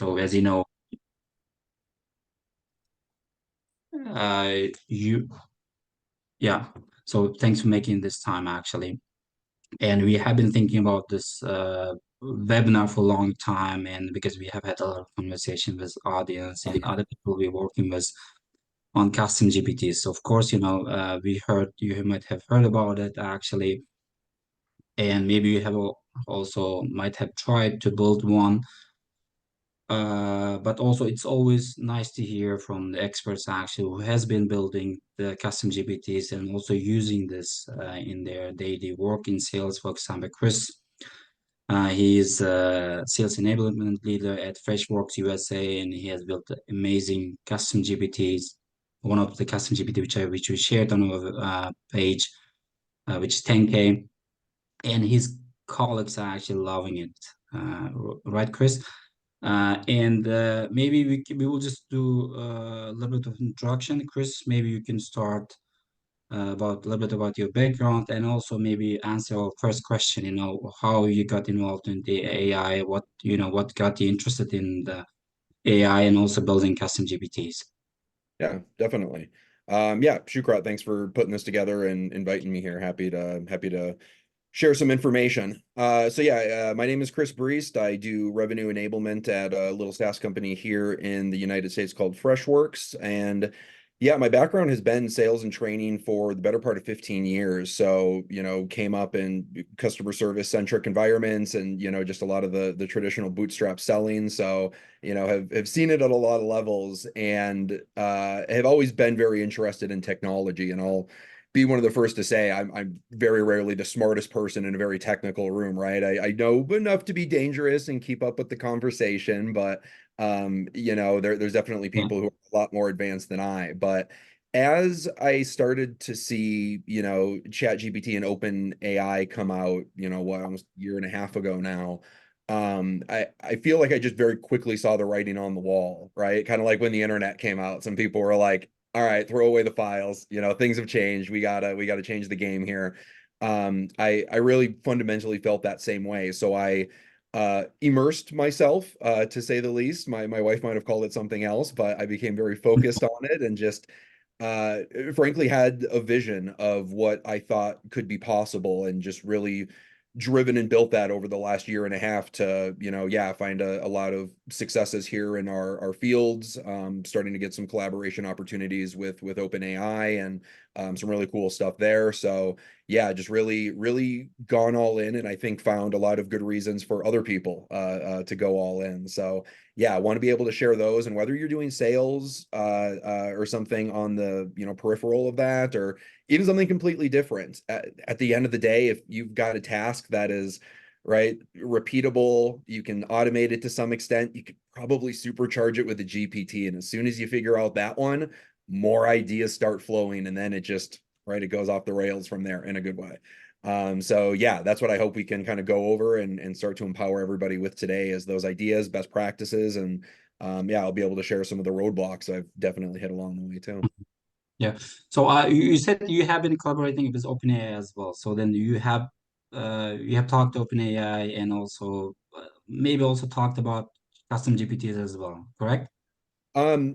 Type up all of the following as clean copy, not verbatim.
So as you know, you yeah. So thanks for making this time actually. And we have been thinking about this webinar for a long time, and because we have had a lot of conversation with audience and other people we're working with on custom GPTs. So of course, we heard you might have heard about it actually, and maybe you have also might have tried to build one. But also, it's always nice to hear from the experts actually who has been building the custom GPTs and also using this in their daily work in sales. For example, Chris, he is a sales enablement leader at Freshworks USA, and he has built amazing custom GPTs. One of the custom GPT which we shared on our page, which is 10K, and his colleagues are actually loving it. Right, Chris? And maybe we will just do a little bit of introduction. Chris, maybe you can start about a little bit about your background and also maybe answer our first question, how you got involved in the AI, what got you interested in the AI and also building custom GPTs. Yeah, definitely. Yeah, Shukrat, thanks for putting this together and inviting me here. Happy to share some information. My name is Chris Breest. I do revenue enablement at a little SaaS company here in the United States called Freshworks. And yeah, my background has been sales and training for the better part of 15 years. So, came up in customer service centric environments and, just a lot of the traditional bootstrap selling. So, have seen it at a lot of levels and have always been very interested in technology. And I'll be one of the first to say I'm very rarely the smartest person in a very technical room, right? I know enough to be dangerous and keep up with the conversation, but there's definitely Yeah. people who are a lot more advanced than I. But as I started to see, ChatGPT and Open AI come out, almost a year and a half ago now, I feel like I just very quickly saw the writing on the wall, right? Kind of like when the internet came out, some people were like, all right, throw away the files. Things have changed. We gotta change the game here. I really fundamentally felt that same way. So I immersed myself, to say the least. My wife might have called it something else, but I became very focused on it and just uh frankly had a vision of what I thought could be possible and just really driven and built that over the last year and a half to, find a lot of successes here in our fields, starting to get some collaboration opportunities with OpenAI and some really cool stuff there. So yeah, just really, really gone all in, and I think found a lot of good reasons for other people to go all in. So yeah, I want to be able to share those, and whether you're doing sales or something on the peripheral of that, or even something completely different. At the end of the day, if you've got a task that is right repeatable, you can automate it to some extent. You could probably supercharge it with a GPT, and as soon as you figure out that one, more ideas start flowing, and then it just right it goes off the rails from there in a good way. So yeah, that's what I hope we can kind of go over and start to empower everybody with today is those ideas, best practices, and yeah, I'll be able to share some of the roadblocks I've definitely hit along the way too. Yeah. So you said you have been collaborating with OpenAI as well. So then you have talked to OpenAI and also maybe also talked about custom GPTs as well, correct?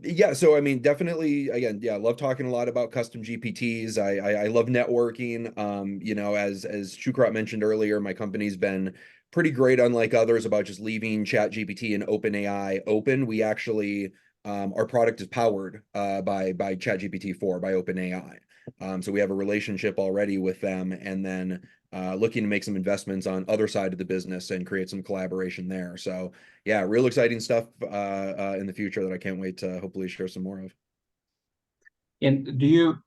Yeah, so I mean, definitely, again, yeah, I love talking a lot about custom GPTs. I love networking. As Shukrat mentioned earlier, my company's been pretty great, unlike others, about just leaving Chat GPT and OpenAI open. We actually, our product is powered by Chat GPT-4 by OpenAI. So we have a relationship already with them, and then looking to make some investments on other side of the business and create some collaboration there. So yeah, real exciting stuff in the future that I can't wait to hopefully share some more of. And do you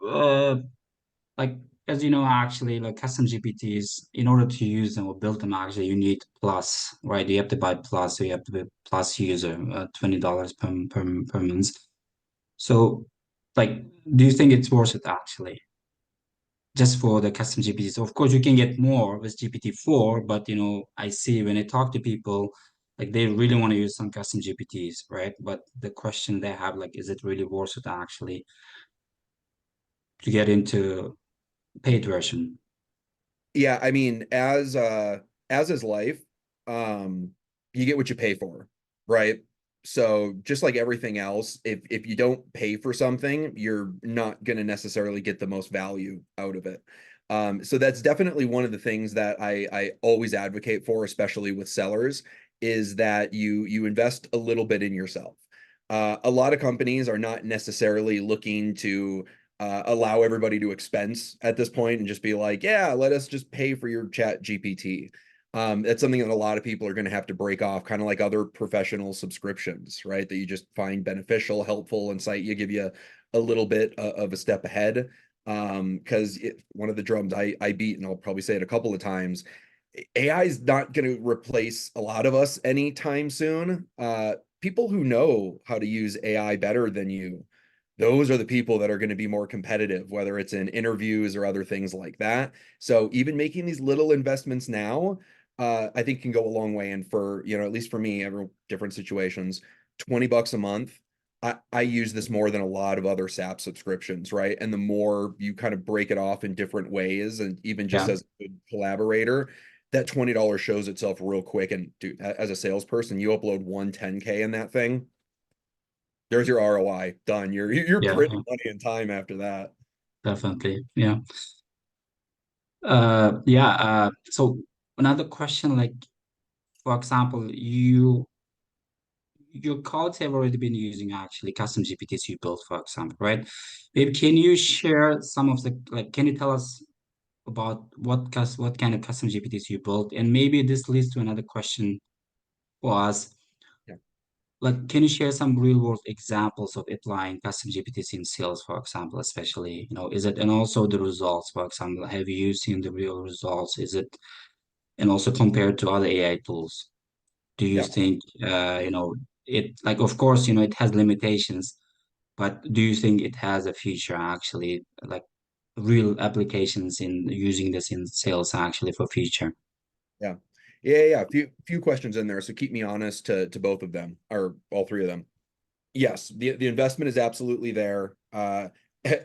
like as you know actually like custom GPTs in order to use them or build them actually you need plus, right? You have to buy plus, so you have to be plus user, $20 per month. So like do you think it's worth it actually? Just for the custom GPTs. Of course, you can get more with GPT-4, but I see when I talk to people, like they really want to use some custom GPTs, right? But the question they have, like, is it really worth it actually to get into paid version? Yeah, I mean, as is life, you get what you pay for, right? So just like everything else, if you don't pay for something, you're not going to necessarily get the most value out of it. So that's definitely one of the things that I always advocate for, especially with sellers, is that you invest a little bit in yourself. A lot of companies are not necessarily looking to allow everybody to expense at this point and just be like, yeah, let us just pay for your chat GPT. That's something that a lot of people are going to have to break off, kind of like other professional subscriptions, right? That you just find beneficial, helpful, incite you, give you a little bit of a step ahead. Because one of the drums I beat, and I'll probably say it a couple of times, AI is not going to replace a lot of us anytime soon. People who know how to use AI better than you, those are the people that are going to be more competitive, whether it's in interviews or other things like that. So even making these little investments now, I think can go a long way. And for, at least for me, every different situations, $20 a month. I use this more than a lot of other SAP subscriptions, right? And the more you kind of break it off in different ways, and even just Yeah, as a good collaborator, that $20 shows itself real quick. And dude, as a salesperson, you upload one 10K in that thing, there's your ROI done. You're yeah, printing money and time after that. definitely. Yeah. Yeah. So another question, like for example, your colleagues have already been using actually custom GPTs you built, for example, right? Maybe can you share some of the like? Can you tell us about what kind of custom GPTs you built? And maybe this leads to another question for us. Yeah. Like, can you share some real world examples of applying custom GPTs in sales, for example, especially, is it, and also the results, for example, have you seen the real results? Is it, and also compared to other AI tools, do you Yeah. think, like, of course, it has limitations, but do you think it has a future actually, like real applications in using this in sales actually for future? Yeah. Yeah. Few questions in there. So keep me honest to both of them or all three of them. Yes, the investment is absolutely there.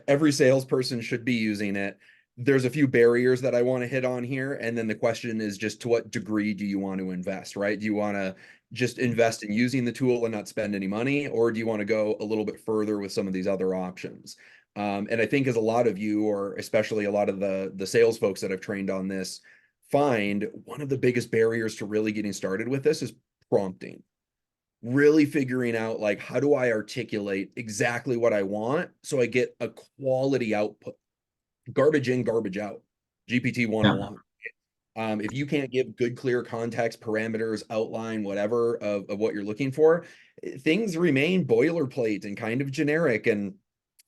Every salesperson should be using it. There's a few barriers that I want to hit on here, and then the question is just to what degree do you want to invest, right? Do you want to just invest in using the tool and not spend any money, or do you want to go a little bit further with some of these other options? And I think as a lot of you, or especially a lot of the sales folks that I've trained on this, find one of the biggest barriers to really getting started with this is prompting, really figuring out like how do I articulate exactly what I want so I get a quality output. Garbage in, garbage out. GPT Yeah, 101. If you can't give good, clear context, parameters, outline, whatever of what you're looking for, things remain boilerplate and kind of generic. And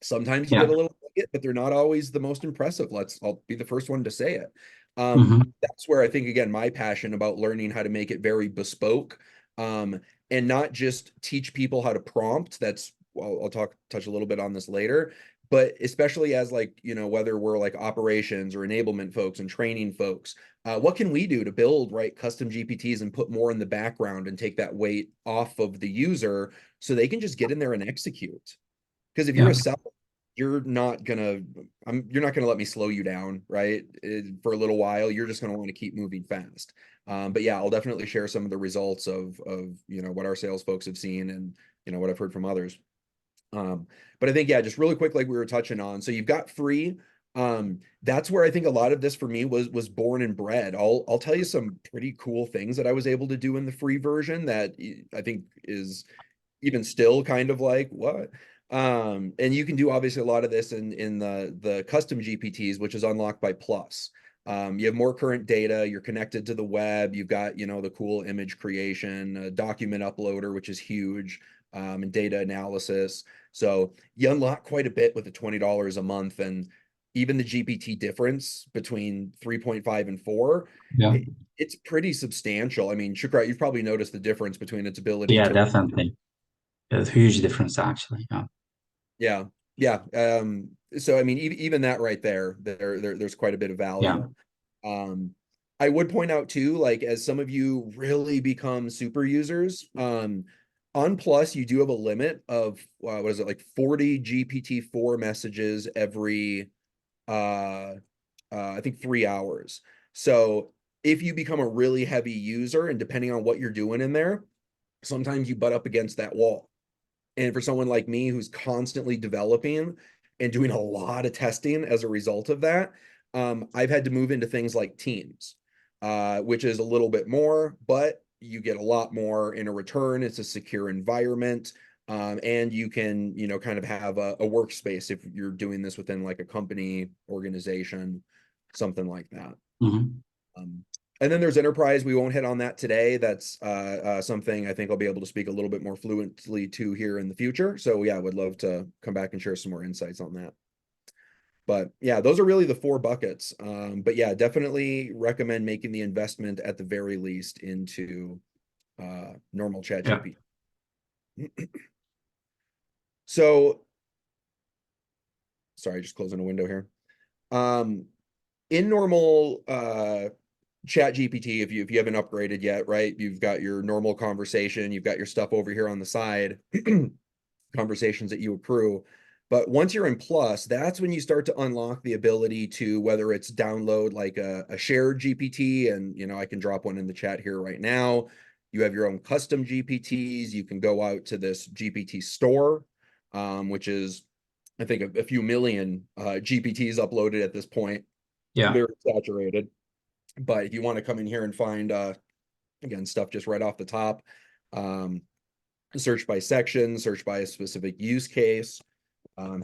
sometimes you yeah, get a little bit, but they're not always the most impressive. I'll be the first one to say it. hmm, That's where I think, again, my passion about learning how to make it very bespoke, and not just teach people how to prompt. That's, well, I'll touch a little bit on this later, but especially as like, whether we're like operations or enablement folks and training folks, what can we do to build right custom GPTs and put more in the background and take that weight off of the user so they can just get in there and execute? Because if you're yeah, a seller, you're not gonna you're not gonna let me slow you down, right? For a little while, you're just gonna want to keep moving fast. But yeah, I'll definitely share some of the results of what our sales folks have seen and what I've heard from others. But I think, yeah, just really quick, like we were touching on. So you've got free. That's where I think a lot of this for me was born and bred. I'll tell you some pretty cool things that I was able to do in the free version that I think is even still kind of like what. And you can do obviously a lot of this in the custom GPTs, which is unlocked by Plus. You have more current data, you're connected to the web, you've got the cool image creation, document uploader, which is huge, and data analysis. So you unlock quite a bit with the $20 a month. And even the GPT difference between 3.5 and 4, yeah, it's pretty substantial. I mean, Shukra, you've probably noticed the difference between its ability yeah, to. definitely. There's a huge difference actually. Yeah, Yeah, yeah. So I mean, even that right there's quite a bit of yeah, value. Um, I would point out too, like as some of you really become super users, on Plus you do have a limit of what is it, like 40 GPT-4 messages every uh I think 3 hours. So if you become a really heavy user and depending on what you're doing in there, sometimes you butt up against that wall. And for someone like me who's constantly developing and doing a lot of testing as a result of that, I've had to move into things like Teams, which is a little bit more, but you get a lot more in a return. It's a secure environment. And you can, kind of have a workspace if you're doing this within like a company, organization, something like that. Hmm. Um, and then there's enterprise. We won't hit on that today. That's something I think I'll be able to speak a little bit more fluently to here in the future. So yeah, I would love to come back and share some more insights on that. But yeah, those are really the four buckets. But yeah, definitely recommend making the investment at the very least into normal chat Yeah. GPT. So sorry, just closing a window here. Um, in normal chat GPT, if you haven't upgraded yet, right? You've got your normal conversation, you've got your stuff over here on the side, conversations that you accrue. But once you're in plus, that's when you start to unlock the ability to, whether it's download like a shared GPT, and I can drop one in the chat here right now. You have your own custom GPTs. You can go out to this GPT store, which is, I think, a few million GPTs uploaded at this point. Yeah. Very saturated. But if you want to come in here and find, again, stuff just right off the top, um, search by section, search by a specific use case.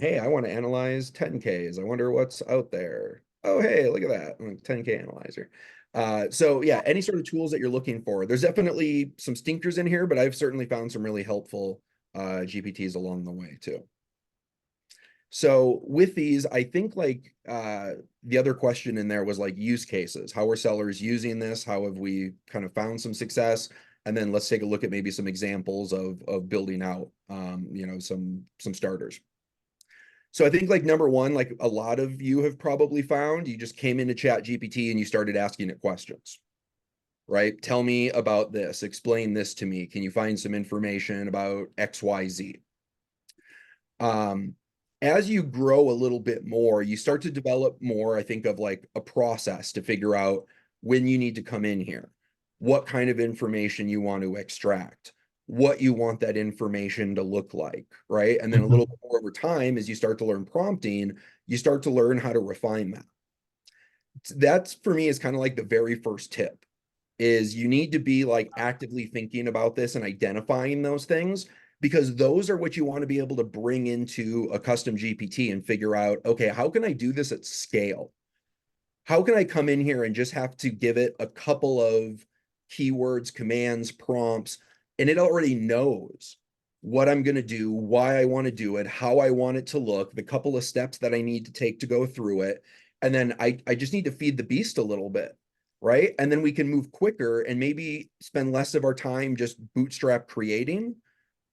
Hey, I want to analyze 10Ks. I wonder what's out there. Oh, hey, look at that. 10K analyzer. So yeah, any sort of tools that you're looking for. There's definitely some stinkers in here, but I've certainly found some really helpful GPTs along the way too. So with these, I think like the other question in there was like use cases. How are sellers using this? How have we kind of found some success? And then let's take a look at maybe some examples of building out some starters. So I think like number one, like a lot of you have probably found, you just came into Chat GPT and you started asking it questions, right? Tell me about this, explain this to me. Can you find some information about XYZ? um, as you grow a little bit more, you start to develop more, I think, of like a process to figure out when you need to come in here, what kind of information you want to extract, what you want that information to look like, right? And then a little Hmm. bit more over time, as you start to learn prompting, you start to learn how to refine that. That's for me is kind of like the very first tip is you need to be like actively thinking about this and identifying those things, because those are what you want to be able to bring into a custom GPT and figure out, okay, how can I do this at scale? How can I come in here and just have to give it a couple of keywords, commands, prompts, and it already knows what I'm going to do, why I want to do it, how I want it to look, the couple of steps that I need to take to go through it. And then I just need to feed the beast a little bit, right? And then we can move quicker and maybe spend less of our time just bootstrap creating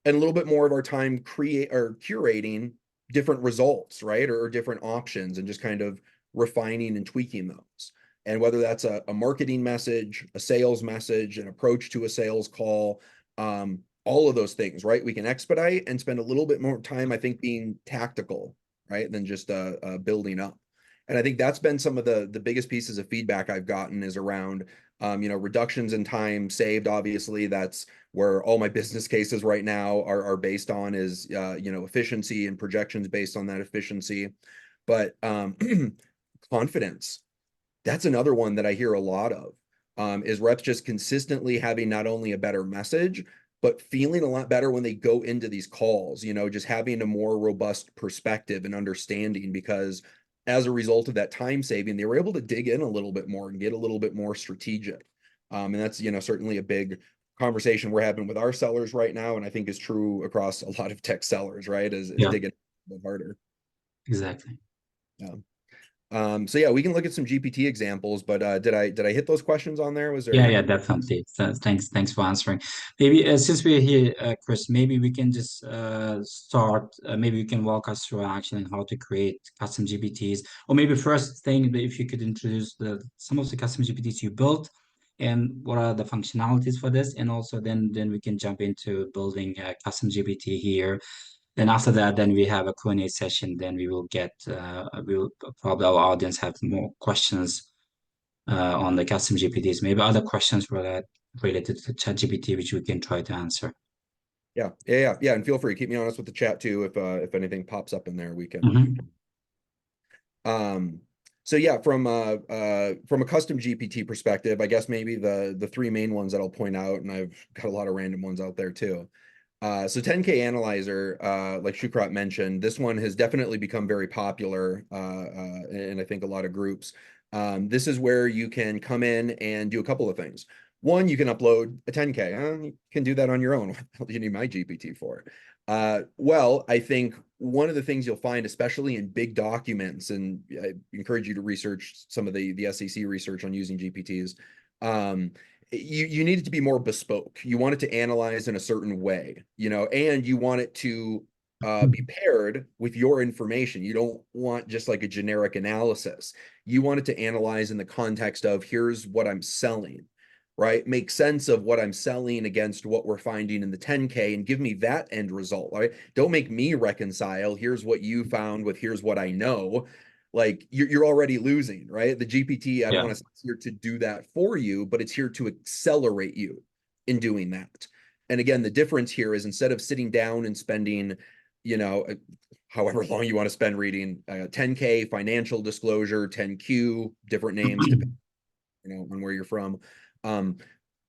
and a little bit more of our time create or curating different results, right? Or different options and just kind of refining and tweaking those. And whether that's a marketing message, a sales message, an approach to a sales call, all of those things, right? We can expedite and spend a little bit more time, I think, being tactical, right? Than just building up. And I think that's been some of the biggest pieces of feedback I've gotten is around reductions in time saved. Obviously, that's where all my business cases right now are based on is efficiency and projections based on that efficiency. But confidence, that's another one that I hear a lot of, is reps just consistently having not only a better message, but feeling a lot better when they go into these calls, just having a more robust perspective and understanding, because as a result of that time saving, they were able to dig in a little bit more and get a little bit more strategic. And that's, certainly a big conversation we're having with our sellers right now. And I think is true across a lot of tech sellers, right? Is Yeah. digging a bit harder. Exactly. Yeah. So yeah, we can look at some GPT examples, but did I hit those questions on there? Was Yeah, there? yeah, definitely. Thanks for answering. Maybe since we're here, Chris, maybe we can just start. Maybe you can walk us through actually how to create custom GPTs, or maybe first thing, if you could introduce some of the custom GPTs you built, and what are the functionalities for this, and also then we can jump into building a custom GPT here. Then after that, then we have a Q&A session. Then we will probably our audience have more questions on the custom GPTs. Maybe other questions for that. related to ChatGPT, which we can try to answer. Yeah. And feel free, keep me honest with the chat too. If anything pops up in there, we can. Mhm. Um, so yeah, from a custom GPT perspective, I guess maybe the three main ones that I'll point out, and I've got a lot of random ones out there too. So 10K Analyzer, like Shukrat mentioned, this one has definitely become very popular, and I think a lot of groups. This is where you can come in and do a couple of things. One, you can upload a 10K. You can do that on your own. What do you need my GPT for? Well, I think one of the things you'll find, especially in big documents, and I encourage you to research some of the SEC research on using GPTs. Um, you need it to be more bespoke. You want it to analyze in a certain way, and you want it to be paired with your information. You don't want just like a generic analysis. You want it to analyze in the context of here's what I'm selling, right? Make sense of what I'm selling against what we're finding in the 10K and give me that end result, right? Don't make me reconcile. Here's what you found with here's what I know. Like you're already losing, right? The GPT, I don't Yeah, want to say it's here to do that for you, but it's here to accelerate you in doing that. And again, the difference here is instead of sitting down and spending, you know, however long you want to spend reading 10K financial disclosure, 10Q, different names depending, on where you're from. Um,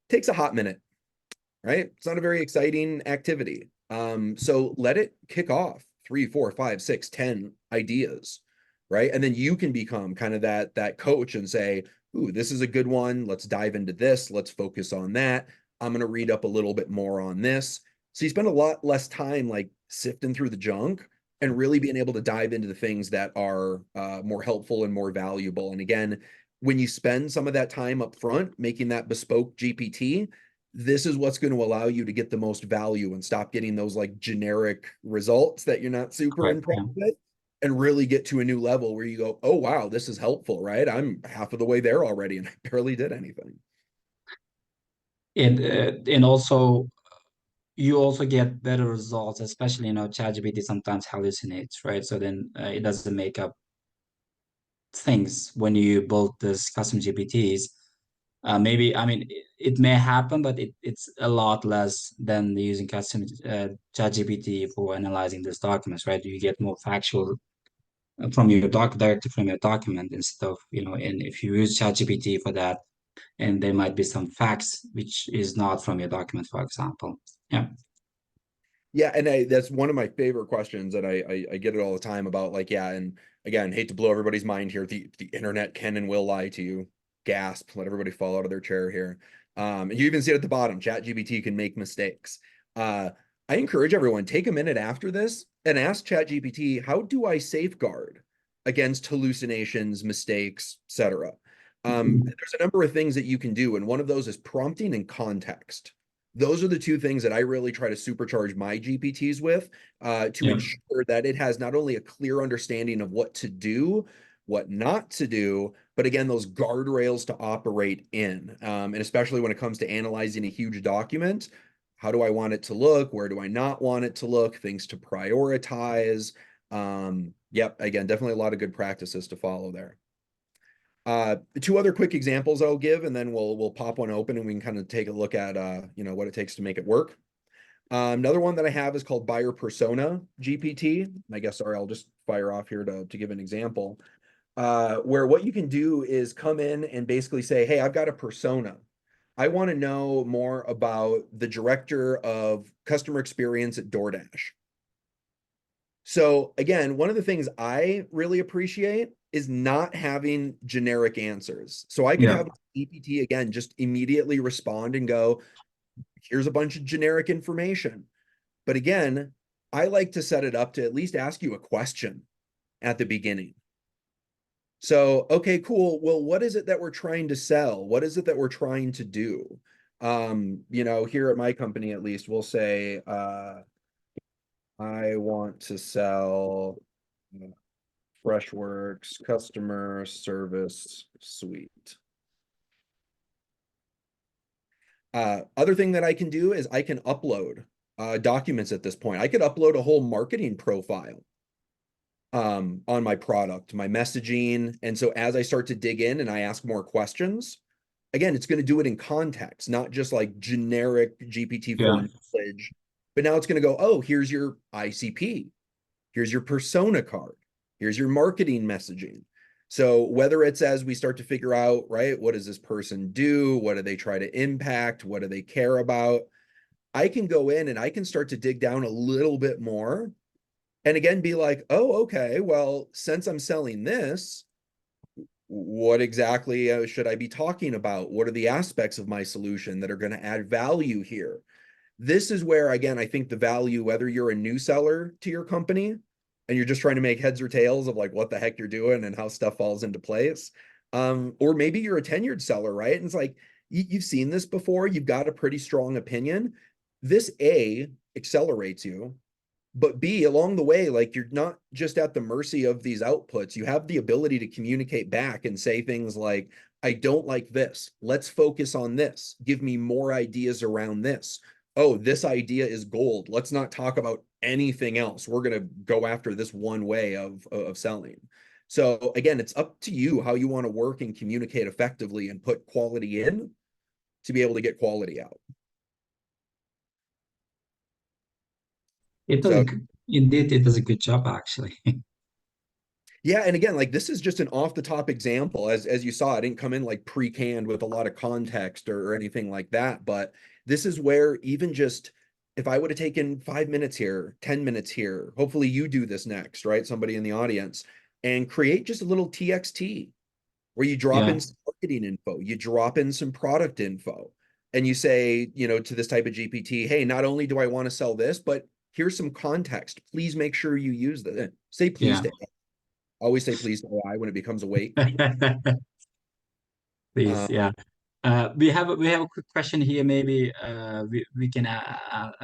takes a hot minute, right? It's not a very exciting activity. So let it kick off 3, 4, 5, 6, 10 ideas, right? And then you can become kind of that coach and say, ooh, this is a good one. Let's dive into this. Let's focus on that. I'm going to read up a little bit more on this. So you spend a lot less time like sifting through the junk and really being able to dive into the things that are more helpful and more valuable. And again, when you spend some of that time up front making that bespoke GPT, this is what's going to allow you to get the most value and stop getting those like generic results that you're not super correct. impressed Yeah. with, and really get to a new level where you go, oh wow, this is helpful, right? I'm half of the way there already and I barely did anything. And also you also get better results, especially ChatGPT sometimes hallucinates, right? So then it doesn't make up things when you build this custom GPTs. Maybe I mean it may happen, but it's a lot less than using custom ChatGPT for analyzing these documents, right? You get more factual from your doc directly from your document instead of and if you use ChatGPT for that, and there might be some facts which is not from your document, for example. Yeah. Yeah, and that's one of my favorite questions, and I get it all the time about like, yeah, and again, hate to blow everybody's mind here. The internet can and will lie to you. Gasp, let everybody fall out of their chair here. And you even see it at the bottom, ChatGPT can make mistakes. Uh, I encourage everyone, take a minute after this and ask ChatGPT, how do I safeguard against hallucinations, mistakes, etc.? There's a number of things that you can do, and one of those is prompting and context. Those are the two things that I really try to supercharge my GPTs with, to Yeah. ensure that it has not only a clear understanding of what to do, what not to do, but again, those guardrails to operate in. And especially when it comes to analyzing a huge document, how do I want it to look? Where do I not want it to look? Things to prioritize. Yep, again, definitely a lot of good practices to follow there. Two other quick examples I'll give, and then we'll pop one open and we can kind of take a look at what it takes to make it work. Another one that I have is called Buyer Persona GPT. I guess, sorry, I'll just fire off here to give an example. Where what you can do is come in and basically say, hey, I've got a persona. I want to know more about the director of customer experience at DoorDash. So again, one of the things I really appreciate is not having generic answers. So I could Yeah. have GPT again just immediately respond and go, here's a bunch of generic information. But again, I like to set it up to at least ask you a question at the beginning. So, okay, cool. Well, what is it that we're trying to sell? What is it that we're trying to do? Here at my company, at least, we'll say, I want to sell Freshworks customer service suite. Other thing that I can do is I can upload documents at this point. I could upload a whole marketing profile on my product, my messaging. And so as I start to dig in and I ask more questions, again, it's going to do it in context, not just like generic GPT-4 Yeah. knowledge, but now it's going to go, oh, here's your ICP, here's your persona card, here's your marketing messaging. So whether it's as we start to figure out, right, what does this person do? What do they try to impact? What do they care about? I can go in and I can start to dig down a little bit more and again be like, oh, okay, well, since I'm selling this, what exactly should I be talking about? What are the aspects of my solution that are going to add value here? This is where, again, I think the value, whether you're a new seller to your company and you're just trying to make heads or tails of like what the heck you're doing and how stuff falls into place, or maybe you're a tenured seller, right? And it's like, you've seen this before, you've got a pretty strong opinion. This A accelerates you, but B, along the way, like you're not just at the mercy of these outputs. You have the ability to communicate back and say things like, I don't like this. Let's focus on this. Give me more ideas around this. Oh, this idea is gold. Let's not talk about anything else. We're going to go after this one way of selling. So again, it's up to you how you want to work and communicate effectively and put quality in to be able to get quality out. It does a So good, indeed, it does a good job actually. yeah, and again, like this is just an off the top example. As you saw, I didn't come in like pre-canned with a lot of context or anything like that. But this is where even just if I would have taken 5 minutes here, 10 minutes here, hopefully you do this next, right? Somebody in the audience, and create just a little TXT where you drop Yeah. in some marketing info, you drop in some product info, and you say, to this type of GPT, hey, not only do I want to sell this, but here's some context. Please make sure you use that. Say please Yeah. to always say please to AI when it becomes awake. Please, Uh, yeah. We have a quick question here. Maybe we can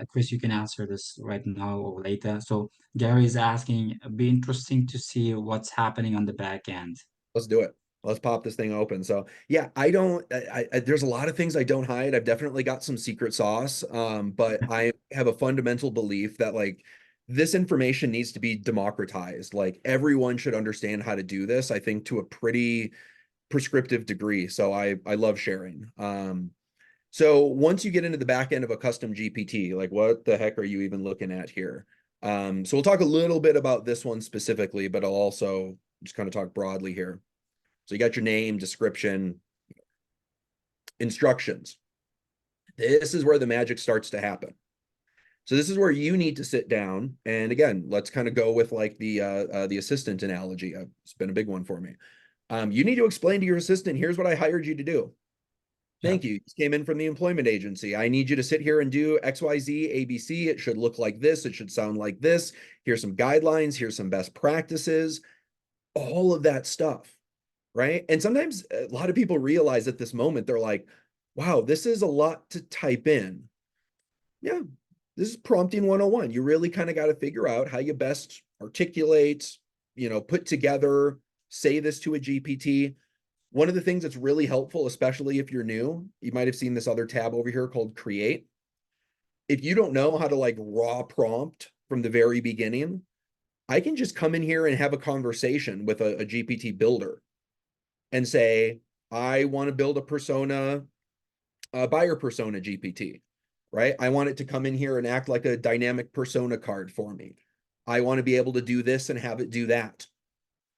Chris, you can answer this right now or later. So Gary is asking, it'd be interesting to see what's happening on the back end. let's do it. Let's pop this thing open. So yeah, I don't. There's a lot of things I don't hide. I've definitely got some secret sauce, but I have a fundamental belief that like this information needs to be democratized. Like everyone should understand how to do this. I think to a pretty prescriptive degree. So I love sharing. So once you get into the back end of a custom GPT, like what the heck are you even looking at here? So we'll talk a little bit about this one specifically, but I'll also just kind of talk broadly here. So you got your name, description, instructions. This is where the magic starts to happen. So this is where you need to sit down. And again, let's kind of go with like the assistant analogy. It's been a big one for me. You need to explain to your assistant, here's what I hired you to do. Yeah. Thank you. You came in from the employment agency. I need you to sit here and do XYZ, ABC. It should look like this. It should sound like this. Here's some guidelines. Here's some best practices. All of that stuff. Right. And sometimes a lot of people realize at this moment, they're like, wow, this is a lot to type in. Yeah. This is prompting 101. You really kind of got to figure out how you best articulate, put together, say this to a GPT. One of the things that's really helpful, especially if you're new, you might have seen this other tab over here called Create. If you don't know how to like raw prompt from the very beginning, I can just come in here and have a conversation with a GPT builder and say, I want to build a buyer persona GPT, right? I want it to come in here and act like a dynamic persona card for me. I want to be able to do this and have it do that.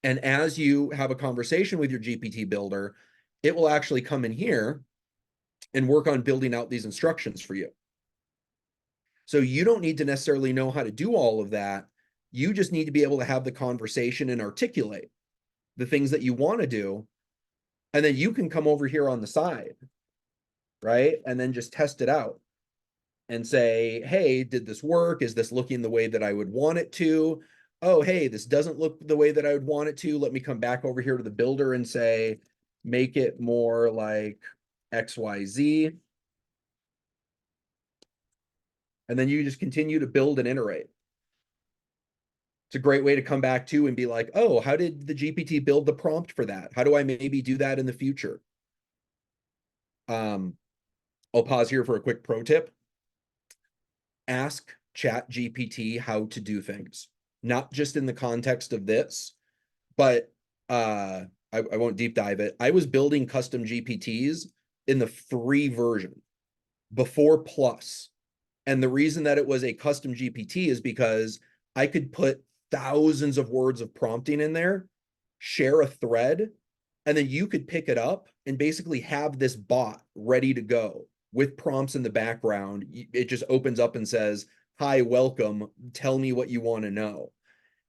And as you have a conversation with your GPT builder, it will actually come in here and work on building out these instructions for you. So you don't need to necessarily know how to do all of that. You just need to be able to have the conversation and articulate the things that you want to do. And then you can come over here on the side, right? And then just test it out and say, hey, did this work? Is this looking the way that I would want it to? Oh, hey, this doesn't look the way that I would want it to. Let me come back over here to the builder and say, make it more like XYZ. And then you just continue to build and iterate. It's a great way to come back to and be like, oh, how did the GPT build the prompt for that? How do I maybe do that in the future? Um, I'll pause here for a quick pro tip. Ask ChatGPT how to do things, not just in the context of this, but I won't deep dive it. I was building custom GPTs in the free version before Plus. And the reason that it was a custom GPT is because I could put thousands of words of prompting in there, share a thread, and then you could pick it up and basically have this bot ready to go with prompts in the background. It just opens up and says, "Hi, welcome. Tell me what you want to know."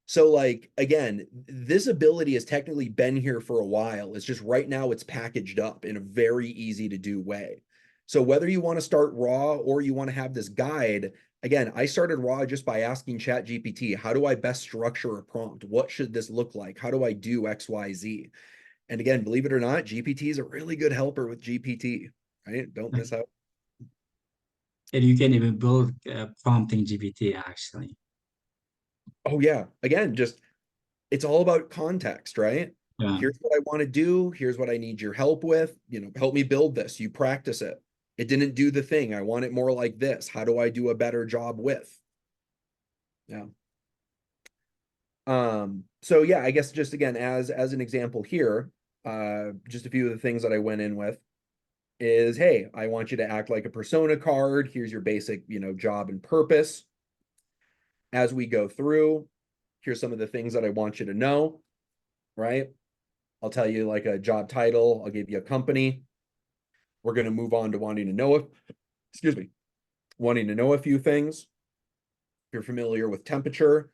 So, like, again, this ability has technically been here for a while. It's just right now it's packaged up in a very easy to do way. So whether you want to start raw or you want to have this guide, again, I started raw just by asking ChatGPT, how do I best structure a prompt? What should this look like? How do I do X, Y, Z? And again, believe it or not, GPT is a really good helper with GPT, right? Don't miss out. And you can even build prompting GPT actually. Oh yeah, again, just it's all about context, right? Yeah. Here's what I want to do. Here's what I need your help with. Help me build this. You practice it. It didn't do the thing. I want it more like this. How do I do a better job with? Yeah. So yeah, I guess just again, as an example here, just a few of the things that I went in with is, hey, I want you to act like a persona card. Here's your basic, job and purpose. As we go through, here's some of the things that I want you to know, right? I'll tell you like a job title, I'll give you a company. We're going to move on to wanting to know if, excuse me, wanting to know a few things. If you're familiar with temperature,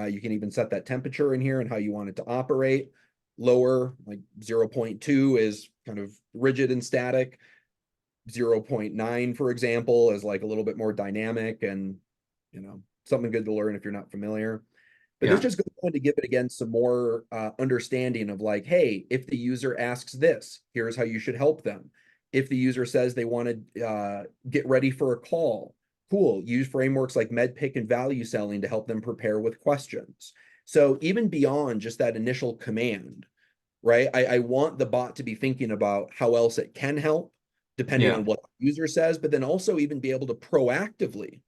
you can even set that temperature in here and how you want it to operate. Lower, like 0.2 is kind of rigid and static. 0.9, for example, is like a little bit more dynamic and, something good to learn if you're not familiar. But this Yeah. just goes on to give it again some more understanding of like, hey, if the user asks this, here's how you should help them. If the user says they want to get ready for a call, cool. Use frameworks like MedPick and value selling to help them prepare with questions. So even beyond just that initial command, right? I want the bot to be thinking about how else it can help, depending Yeah. on what the user says, but then also even be able to proactively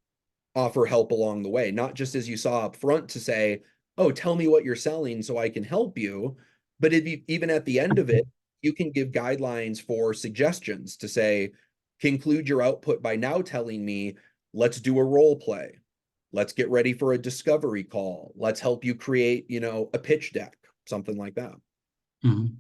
offer help along the way, not just as you saw up front to say, oh, tell me what you're selling so I can help you. But if you, even at the end of it, you can give guidelines for suggestions to say, conclude your output by now telling me, let's do a role play. Let's get ready for a discovery call. Let's help you create, a pitch deck, something like that. Mhm.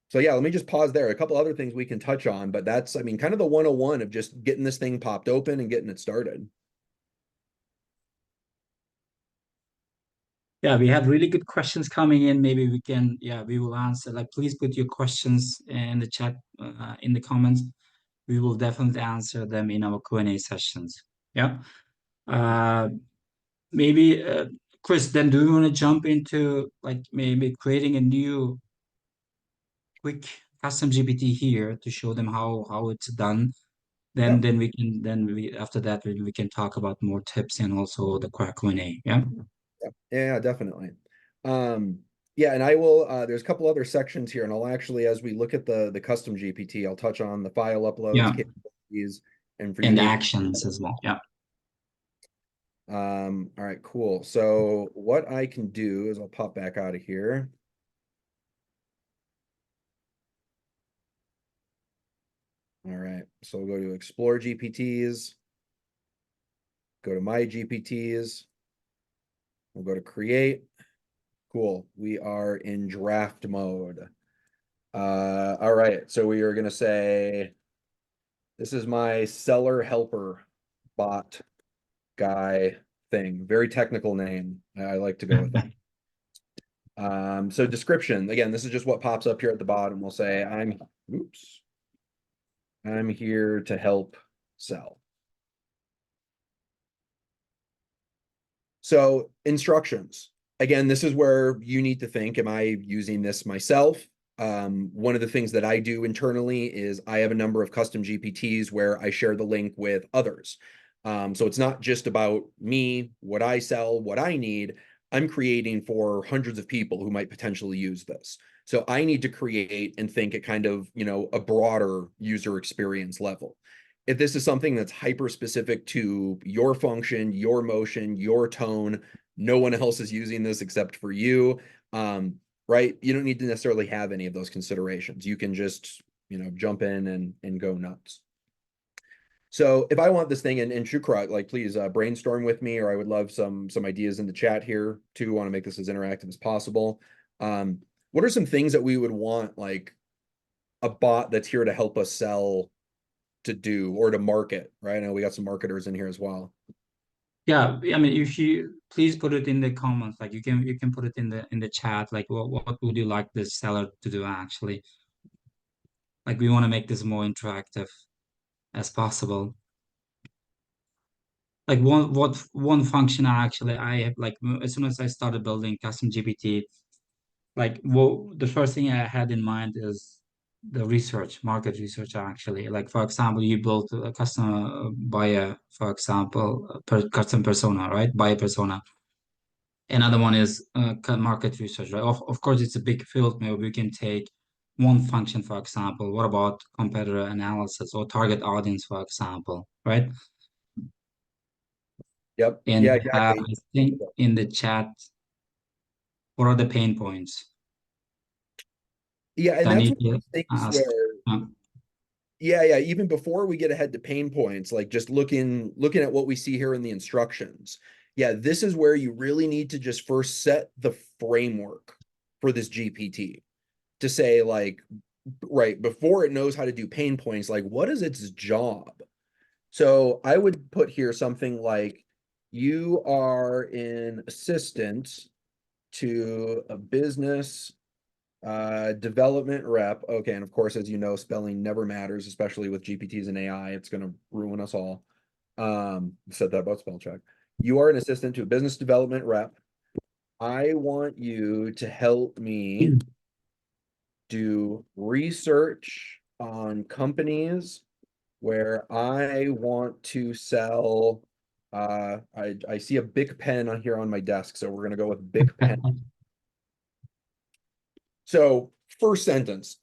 So yeah, let me just pause there. A couple other things we can touch on, but that's, I mean, kind of the 101 of just getting this thing popped open and getting it started. Yeah, we have really good questions coming in. Maybe we can, yeah, we will answer. Like, please put your questions in the chat, in the comments. We will definitely answer them in our Q&A sessions. Yeah. Uh, maybe, Chris, then do you want to jump into like maybe creating a new quick custom GPT here to show them how it's done? Then Yep. then we can then we after that we can talk about more tips and also the Q&A. Yeah. Yeah, definitely. Um, yeah, and I will there's a couple other sections here, and I'll actually, as we look at the custom GPT, I'll touch on the file uploads, Yeah. capabilities, and for you And maybe actions as well. Yeah. all right, cool. So what I can do is I'll pop back out of here. All right, so we'll go to explore GPTs, go to my GPTs, we'll go to create. Cool. We are in draft mode. All right, so we are gonna say this is my seller helper bot guy thing. Very technical name. I like to go with that. So description, again, this is just what pops up here at the bottom. We'll say, I'm here to help sell. So instructions. Again, this is where you need to think, am I using this myself? One of the things that I do internally is I have a number of custom GPTs where I share the link with others. So it's not just about me, what I sell, what I need. I'm creating for hundreds of people who might potentially use this. So I need to create and think at kind of, a broader user experience level. If this is something that's hyper specific to your function, your motion, your tone, no one else is using this except for you, right? You don't need to necessarily have any of those considerations. You can just jump in and go nuts. So if I want this thing, and Shukra, like please brainstorm with me, or I would love some ideas in the chat here too. Want to make this as interactive as possible. What are some things that we would want like a bot that's here to help us sell to do or to market, right? I know we got some marketers in here as well. Yeah, I mean, if you please put it in the comments, like you can put it in the chat, like what would you like the seller to do actually? Like we want to make this more interactive as possible. Like one function actually I have like as soon as I started building custom GPT, like the first thing I had in mind is the research, market research actually. Like for example, you built a customer buyer, for example, custom persona, right? Buyer persona. Another one is market research, right? Of course, it's a big field. Maybe we can take one function, for example. What about competitor analysis or target audience, for example, right? Yep. And Yeah, I exactly. think in the chat, what are the pain points Yeah, and that I that's need one of to those things ask? where, yeah, even before we get ahead to pain points, like just looking at what we see here in the instructions. Yeah, this is where you really need to just first set the framework for this GPT to say like, right, before it knows how to do pain points, like what is its job? So I would put here something like you are an assistant to a business development rep. Okay, and of course, as you know, spelling never matters, especially with GPTs and AI. It's going to ruin us all. Said that about spell check. You are an assistant to a business development rep. I want you to help me do research on companies where I want to sell. I see a Bic pen on here on my desk, so we're gonna go with Bic pen. So first sentence,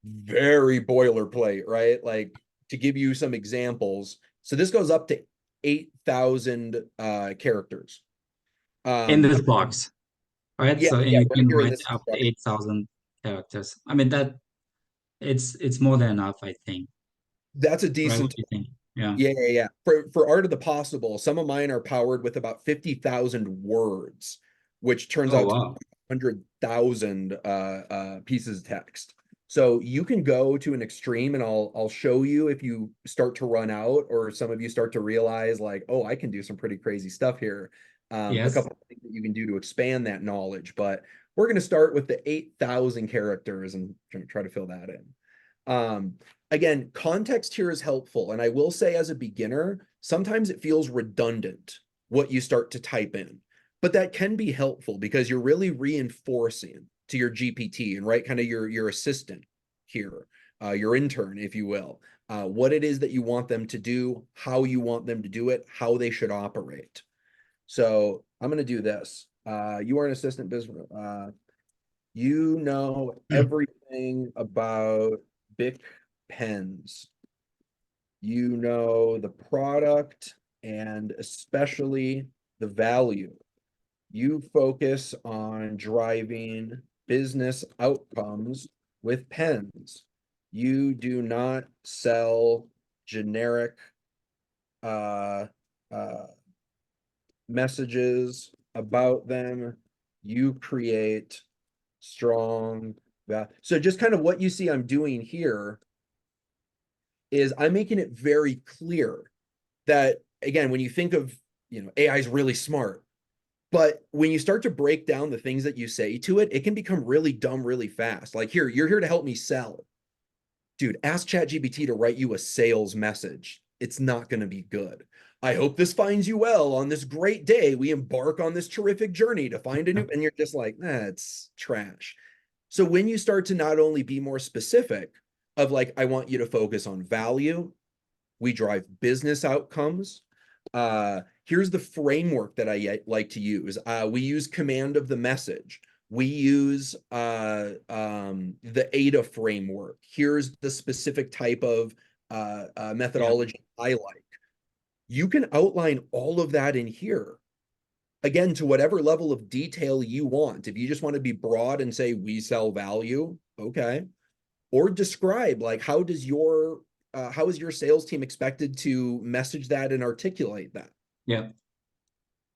very boilerplate, right? Like to give you some examples. So this goes up to 8,000 characters. In Um, this box, right? yeah, So and yeah, you right can here in write this up to instruction. 8,000 characters. I mean that it's more than enough, I think. That's a Right? What decent. do you think? Yeah. Yeah. For art of the possible, some of mine are powered with about 50,000 words, which turns Oh out to be wow. 100,000 pieces of text. So you can go to an extreme, and I'll show you if you start to run out, or some of you start to realize like, oh, I can do some pretty crazy stuff here. A Yes. couple of things that you can do to expand that knowledge, but we're going to start with the 8,000 characters and try to fill that in. Again, context here is helpful. And I will say, as a beginner, sometimes it feels redundant what you start to type in, but that can be helpful because you're really reinforcing to your GPT and right kind of your assistant here, your intern, if you will, what it is that you want them to do, how you want them to do it, how they should operate. So I'm going to do this. You are an assistant business. You know everything about Bic pens. You know the product and especially the value. You focus on driving business outcomes with pens. You do not sell generic uh, uh, messages about them. You create strong. So just kind of what you see I'm doing here is I'm making it very clear that, again, when you think of, AI is really smart, but when you start to break down the things that you say to it, it can become really dumb really fast. Like, here, you're here to help me sell. Dude, ask ChatGPT to write you a sales message. It's not going to be good. I hope this finds you well on this great day. We embark on this terrific journey to find a new, and you're just like, it's trash. So when you start to not only be more specific of like, I want you to focus on value, we drive business outcomes. Here's the framework that I like to use. We use command of the message. We use the ADA framework. Here's the specific type of Yeah. methodology I like. You can outline all of that in here. Again, to whatever level of detail you want. If you just want to be broad and say we sell value, okay. or describe, like, how is your sales team expected to message that and articulate that? Yeah.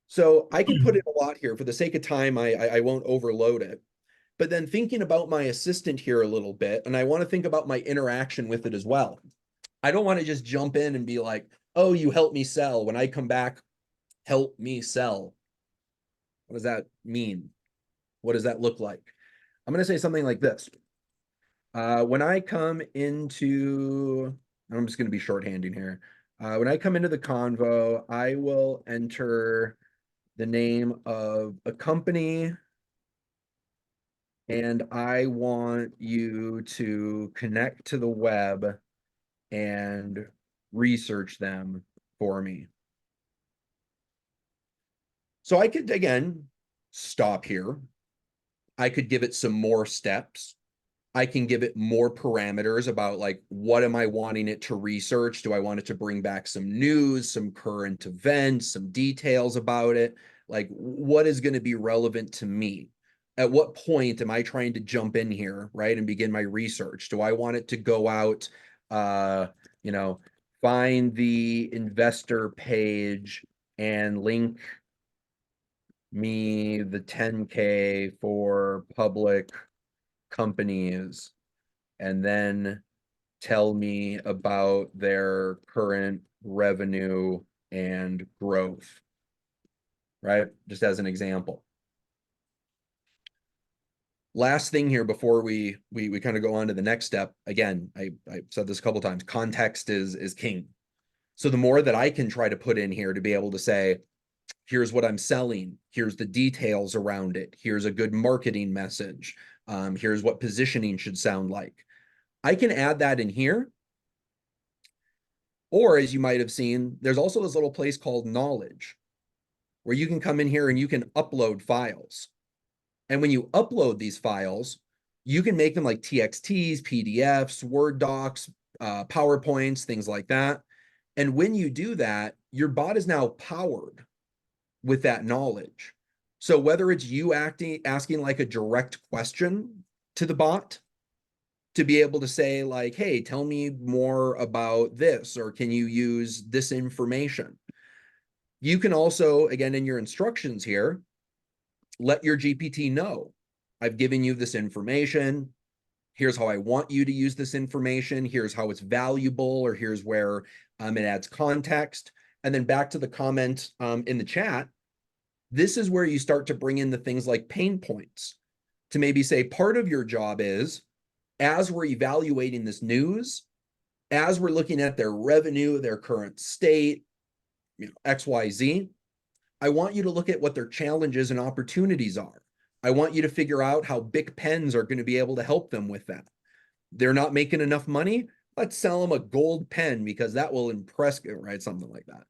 So I could put in a lot here. For the sake of time, I won't overload it. But then thinking about my assistant here a little bit, and I want to think about my interaction with it as well. I don't want to just jump in and be like, oh, you help me sell. When I come back, help me sell. What does that mean? What does that look like? I'm going to say something like this. When I come into, I'm just going to be shorthanding here. When I come into the convo, I will enter the name of a company, and I want you to connect to the web and research them for me. So I could, again, stop here. I could give it some more steps. I can give it more parameters about, like, what am I wanting it to research? Do I want it to bring back some news, some current events, some details about it? Like, what is going to be relevant to me? At what point am I trying to jump in here, right, and begin my research? Do I want it to go out, uh, you know, find the investor page and link me the 10K for public companies, and then tell me about their current revenue and growth, right? Just as an example. Last thing here before we kind of go on to the next step. Again, I said this a couple times, context is king. So the more that I can try to put in here to be able to say, here's what I'm selling, here's the details around it, here's a good marketing message, here's what positioning should sound like. I can add that in here. Or, as you might have seen, there's also this little place called knowledge, where you can come in here and you can upload files. And when you upload these files, you can make them like TXTs, PDFs, Word docs, PowerPoints, things like that. And when you do that, your bot is now powered with that knowledge. So whether it's you asking like a direct question to the bot, to be able to say, like, hey, tell me more about this, or can you use this information? You can also, again, in your instructions here, let your GPT know, I've given you this information. Here's how I want you to use this information. Here's how it's valuable, or here's where it adds context. And then back to the comment in the chat, this is where you start to bring in the things like pain points, to maybe say part of your job is, as we're evaluating this news, as we're looking at their revenue, their current state, XYZ, I want you to look at what their challenges and opportunities are. I want you to figure out how Bic pens are going to be able to help them with that. They're not making enough money. Let's sell them a gold pen because that will impress, right? Something like that.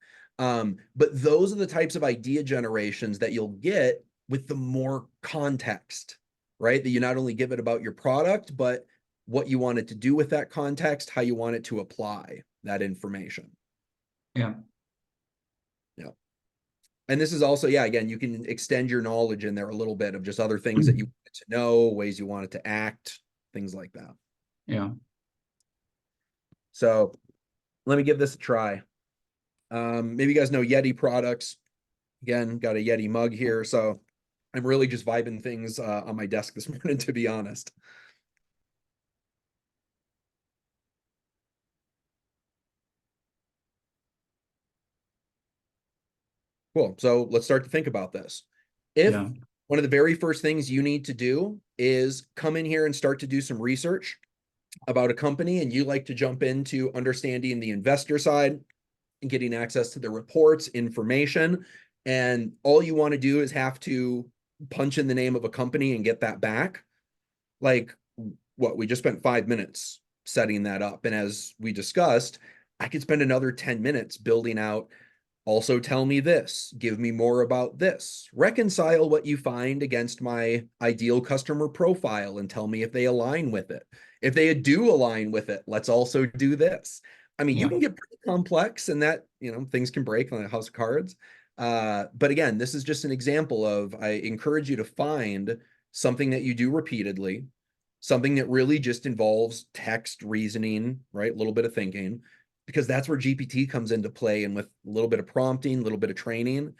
But those are the types of idea generations that you'll get with the more context, right? That you not only give it about your product, but what you want it to do with that context, how you want it to apply that information. Yeah. Yeah. And this is also, yeah, again, you can extend your knowledge in there a little bit of just other things that you want it to know, ways you want it to act, things like that. Yeah. So let me give this a try. Maybe you guys know Yeti products. Again, got a Yeti mug here. So I'm really just vibing things on my desk this morning, to be honest. Cool. So let's start to think about this. If Yeah. one of the very first things you need to do is come in here and start to do some research about a company, and you like to jump into understanding the investor side and getting access to the reports, information, and all you want to do is have to punch in the name of a company and get that back, like, what, we just spent 5 minutes setting that up. And as we discussed, I could spend another 10 minutes building out, also tell me this, give me more about this, reconcile what you find against my ideal customer profile and tell me if they align with it. If they do align with it, let's also do this. I mean, you Yeah. can get pretty complex, and that, things can break on a house of cards. But again, this is just an example of, I encourage you to find something that you do repeatedly, something that really just involves text reasoning, right? A little bit of thinking, because that's where GPT comes into play. And with a little bit of prompting, a little bit of training,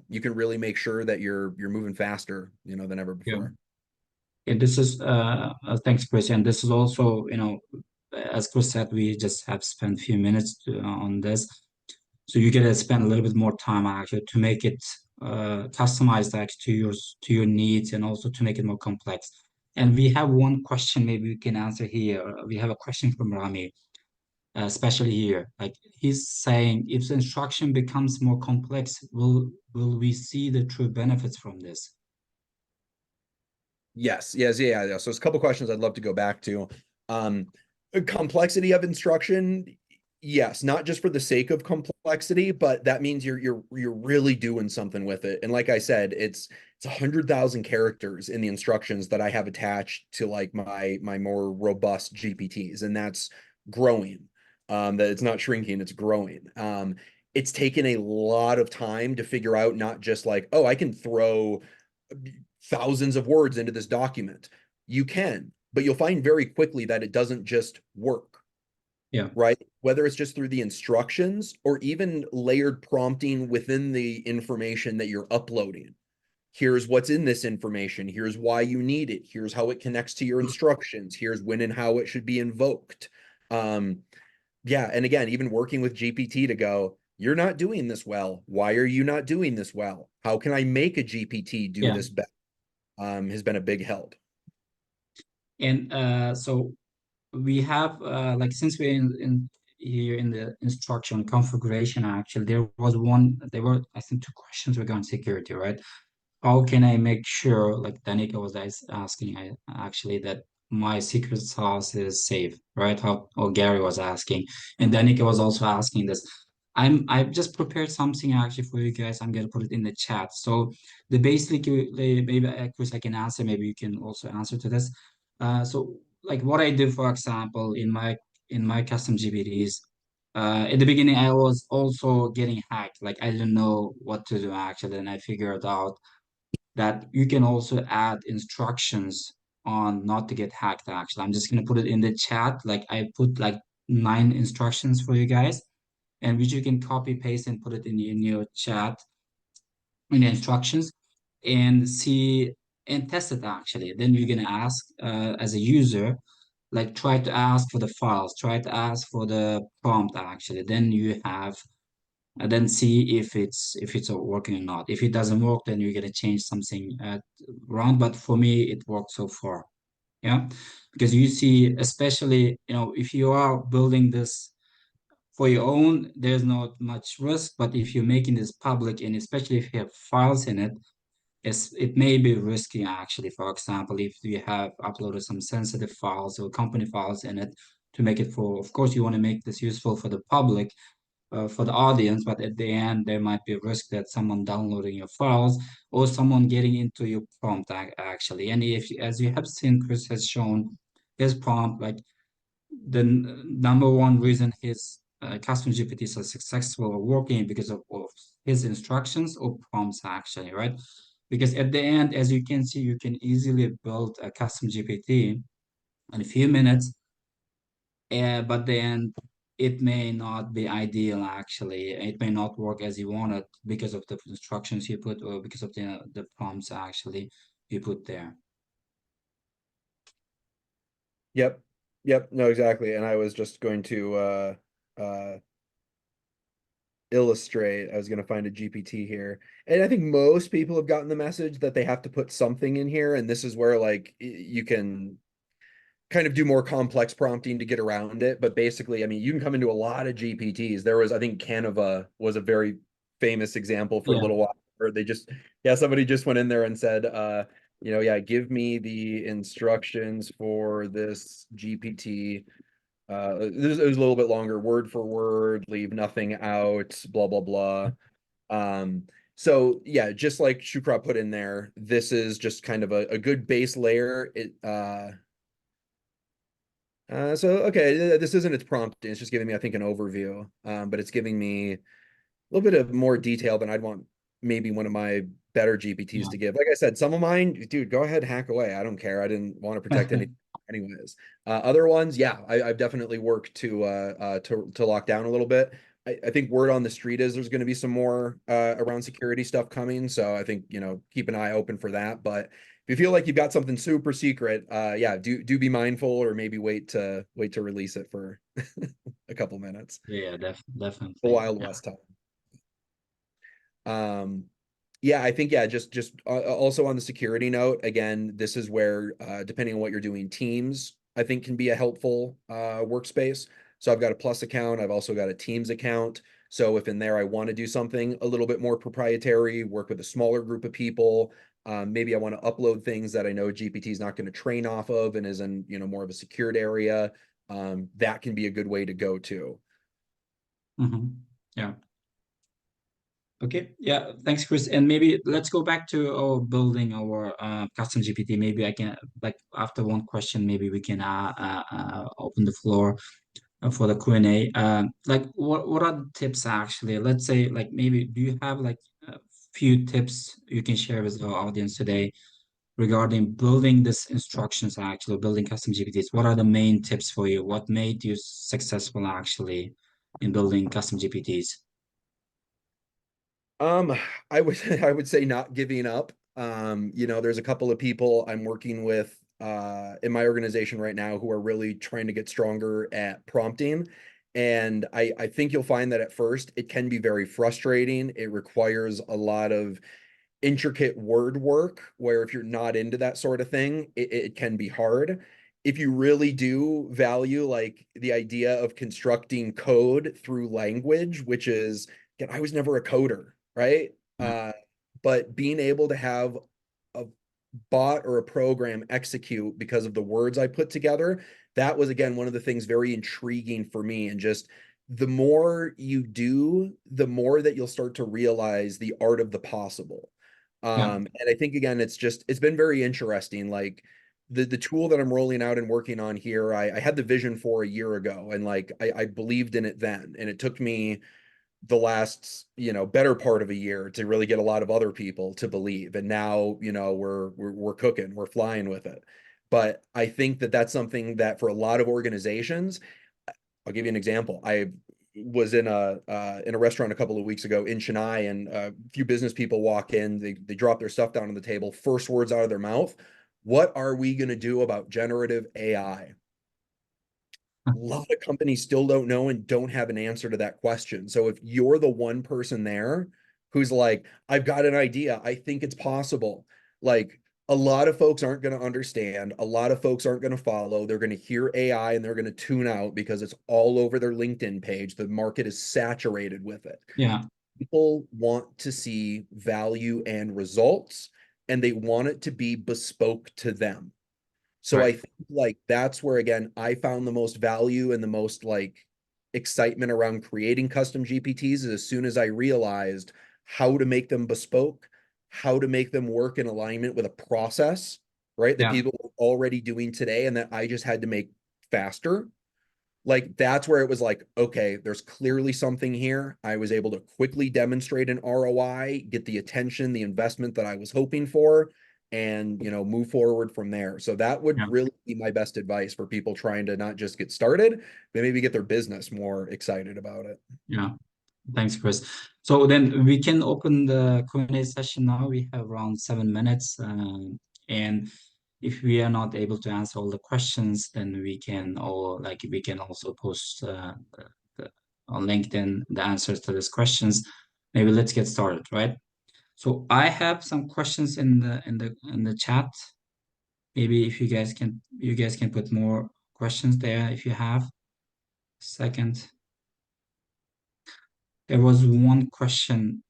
you can really make sure that you're moving faster, than ever Yeah. before. And this is thanks, Chris. And this is also, as Chris said, we just have spent a few minutes on this. So you get to spend a little bit more time actually to make it customized actually to your needs and also to make it more complex. And we have one question maybe we can answer here. We have a question from Rami, especially here. Like he's saying, if the instruction becomes more complex, will we see the true benefits from this? Yes, yes, yeah, yeah. So there's a couple questions I'd love to go back to. Um, Complexity of instruction, yes, not just for the sake of complexity, but that means you're really doing something with it. And like I said, it's 100,000 characters in the instructions that I have attached to like my more robust GPTs, and that's growing. That it's not shrinking, it's growing. It's taken a lot of time to figure out not just like, oh, I can throw thousands of words into this document. You can, but you'll find very quickly that it doesn't just work, Yeah, right? Whether it's just through the instructions or even layered prompting within the information that you're uploading. Here's what's in this information. Here's why you need it. Here's how it connects to your instructions. Here's when and how it should be invoked. Um, yeah, and again, even working with GPT to go, you're not doing this well. Why are you not doing this well? How can I make a GPT do yeah. this better? Has been a big help. And so we have like since we're in here in the instruction configuration actually there were I think two questions regarding security, right? How can I make sure, like Danica was asking, actually that my secret sauce is safe, right? How, or Gary was asking, and Danica was also asking this. I've just prepared something actually for you guys. I'm gonna put it in the chat. So the basically maybe Chris I can answer. Maybe you can also answer to this. So like what I do, for example, in my custom GPTs. At the beginning, I was also getting hacked. Like I didn't know what to do actually, and I figured out that you can also add instructions on not to get hacked actually. I'm just gonna put it in the chat. Like I put like 9 instructions for you guys, and which you can copy paste and put it in your chat in the instructions and see and test it actually. Then you're gonna ask as a user, like try to ask for the files, try to ask for the prompt actually. Then you have and then see if it's working or not. If it doesn't work, then you're gonna change something around. But for me, it worked so far. Yeah, because you see, especially if you are building this for your own, there's not much risk. But if you're making this public, and especially if you have files in it, it may be risky actually. For example, if you have uploaded some sensitive files or company files in it to make it for, of course, you want to make this useful for the public for the audience, but at the end, there might be a risk that someone downloading your files or someone getting into your prompt actually. And if, as you have seen, Chris has shown his prompt, like the number one reason his custom GPTs are successful or working because of his instructions or prompts actually, right? Because at the end, as you can see, you can easily build a custom GPT in a few minutes but then it may not be ideal actually. It may not work as you want it because of the instructions you put or because of the prompts actually you put there. Yep. Yep. No, exactly. And I was just going to illustrate. I was going to find a GPT here. And I think most people have gotten the message that they have to put something in here. And this is where like you can kind of do more complex prompting to get around it. But basically, I mean, you can come into a lot of GPTs. There was, I think Canva was a very famous example for a Yeah. little while where they just, yeah, somebody just went in there and said, yeah, give me the instructions for this GPT. It was a little bit longer, word for word, leave nothing out, blah, blah, blah. So yeah, just like Shukra put in there, this is just kind of a good base layer. So okay, this isn't its prompting. It's just giving me, I think, an overview. But it's giving me a little bit of more detail than I'd want maybe one of my better GPTs Yeah. to give. Like I said, some of mine, dude, go ahead, hack away. I don't care. I didn't want to protect anything anyways. Other ones, yeah, I've definitely worked to lock down a little bit. I think word on the street is there's going to be some more around security stuff coming. So I think, keep an eye open for that. But if you feel like you've got something super secret, yeah, do be mindful, or maybe wait to release it for a couple minutes. Yeah, The definitely. Wild Yeah. West time. Um, yeah, I think, yeah, just also on the security note, again, this is where depending on what you're doing, Teams I think can be a helpful workspace. So I've got a Plus account. I've also got a Teams account. So if in there I want to do something a little bit more proprietary, work with a smaller group of people, maybe I want to upload things that I know GPT is not going to train off of and is in, more of a secured area. That can be a good way to go too. Yeah. Okay. Yeah. Thanks, Chris. And maybe let's go back to our building our custom GPT. Maybe I can, like, after one question, maybe we can open the floor for the Q&A. Like, what are the tips actually? Let's say, like, maybe do you have like a few tips you can share with our audience today regarding building this instructions, actually building custom GPTs? What are the main tips for you? What made you successful actually in building custom GPTs? Um, I would I would say not giving up. There's a couple of people I'm working with in my organization right now who are really trying to get stronger at prompting. And I think you'll find that at first it can be very frustrating. It requires a lot of intricate word work where if you're not into that sort of thing, it can be hard. If you really do value like the idea of constructing code through language, which is, again, I was never a coder, right? Yeah. But being able to have a bot or a program execute because of the words I put together, that was again one of the things very intriguing for me. And just the more you do, the more that you'll start to realize the art of the possible. Yeah. And I think again, it's been very interesting. Like the tool that I'm rolling out and working on here, I had the vision for a year ago, and like I believed in it then, and it took me the last better part of a year to really get a lot of other people to believe, and now we're cooking, we're flying with it. But I think that that's something that for a lot of organizations, I'll give you an example. I was in a restaurant a couple of weeks ago in Chennai, and a few business people walk in. They drop their stuff down on the table. First words out of their mouth: "What are we going to do about generative AI?" A lot of companies still don't know and don't have an answer to that question. So if you're the one person there who's like, I've got an idea, I think it's possible, like a lot of folks aren't going to understand. A lot of folks aren't going to follow. They're going to hear AI and they're going to tune out because it's all over their LinkedIn page. The market is saturated with it. Yeah. People want to see value and results, and they want it to be bespoke to them. So I Right. think like that's where again I found the most value and the most like excitement around creating custom GPTs is as soon as I realized how to make them bespoke, how to make them work in alignment with a process, right? That Yeah. people were already doing today and that I just had to make faster. Like that's where it was like, okay, there's clearly something here. I was able to quickly demonstrate an ROI, get the attention, the investment that I was hoping for, and move forward from there. So that would Yeah. really be my best advice for people trying to not just get started, but maybe get their business more excited about it. Yeah. Thanks, Chris. So then we can open the Q&A session now. We have around 7 minutes. And if we are not able to answer all the questions, then we can also post the, on LinkedIn the answers to these questions. Maybe let's get started, right? So I have some questions in the chat. Maybe if you guys can put more questions there if you have. Second, there was one question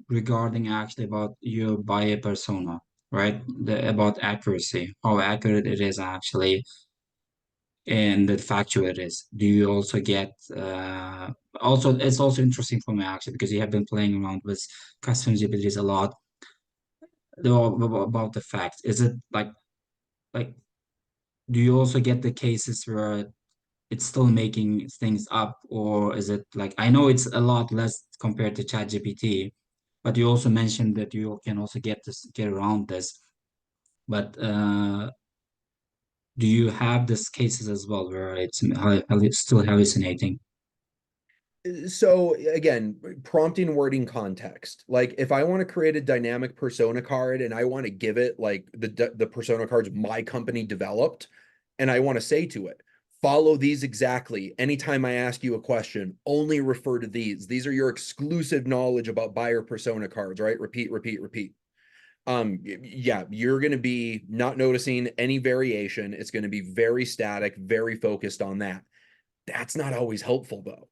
regarding actually about your buyer persona, right? About accuracy, how accurate it is actually, and the factual it is. Do you also get also it's also interesting for me actually because you have been playing around with custom GPTs a lot. About the facts. Is it like do you also get the cases where it's still making things up, or is it like, I know it's a lot less compared to ChatGPT, but you also mentioned that you can also get around this. But do you have these cases as well where it's still hallucinating? So again, prompting, wording, context. Like if I want to create a dynamic persona card and I want to give it like the persona cards my company developed, and I want to say to it, follow these exactly. Anytime I ask you a question, only refer to these. These are your exclusive knowledge about buyer persona cards, right? Repeat, repeat, repeat. Yeah, you're going to be not noticing any variation. It's going to be very static, very focused on that. That's not always helpful though,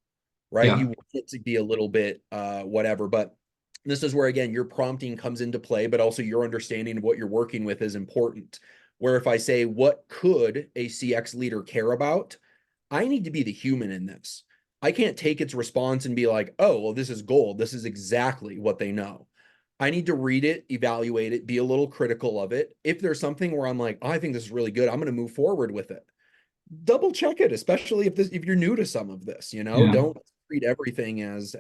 right? You Yeah, want it to be a little bit whatever, but this is where again your prompting comes into play, but also your understanding of what you're working with is important. Where if I say, what could a CX leader care about? I need to be the human in this. I can't take its response and be like, oh, well, this is gold. This is exactly what they know. I need to read it, evaluate it, be a little critical of it. If there's something where I'm like, oh, I think this is really good, I'm going to move forward with it. Double check it, especially if you're new to some of this, yeah, don't treat everything as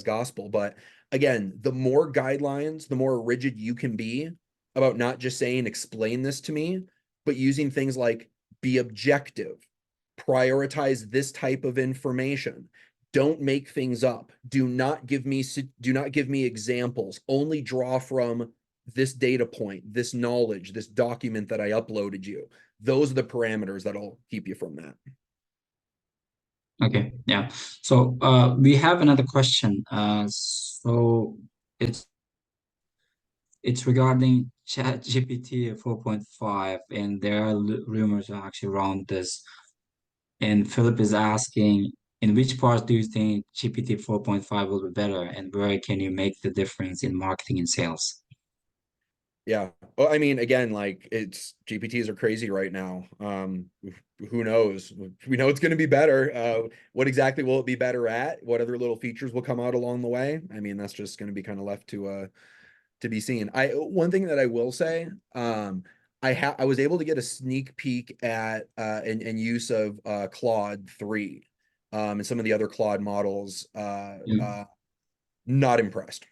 gospel. But again, the more guidelines, the more rigid you can be about not just saying explain this to me, but using things like be objective, prioritize this type of information, don't make things up, do not give me examples, only draw from this data point, this knowledge, this document that I uploaded you. Those are the parameters that'll keep you from that. okay, yeah. So we have another question. So it's it's regarding ChatGPT 4.5, and there are rumors actually around this. And Philip is asking, in which part do you think GPT 4.5 will be better, and where can you make the difference in marketing and sales? Yeah. Well, I mean, again, like it's GPTs are crazy right now. Who knows? We know it's going to be better. What exactly will it be better at? What other little features will come out along the way? I mean, that's just going to be kind of left to be seen. One thing that I will say, I was able to get a sneak peek at and use of Claude 3 and some of the other Claude models. Yeah. Not impressed.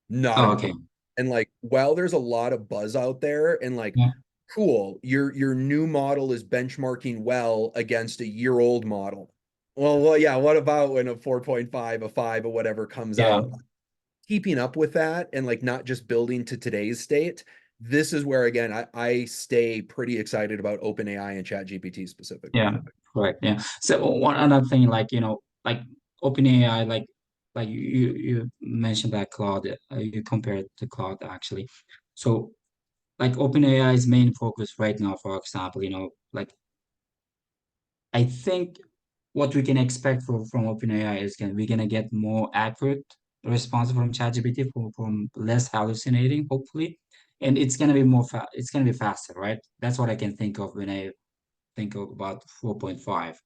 Not Oh, okay. impressed. And like, while there's a lot of buzz out there, and like, Yeah. cool, your new model is benchmarking well against a year-old model. Well, yeah. What about when a 4.5, a 5, or whatever comes Yeah. out? Keeping up with that and like not just building to today's state. This is where again I stay pretty excited about OpenAI and ChatGPT specifically. Yeah. Correct. Yeah. So one other thing, like, like OpenAI, like you mentioned that Claude, you compared to Claude actually. So like OpenAI's main focus right now, for example, like I think what we can expect from OpenAI is we're gonna get more accurate response from ChatGPT, from less hallucinating, hopefully, and it's gonna be faster, right? That's what I can think of when I think of about 4.5.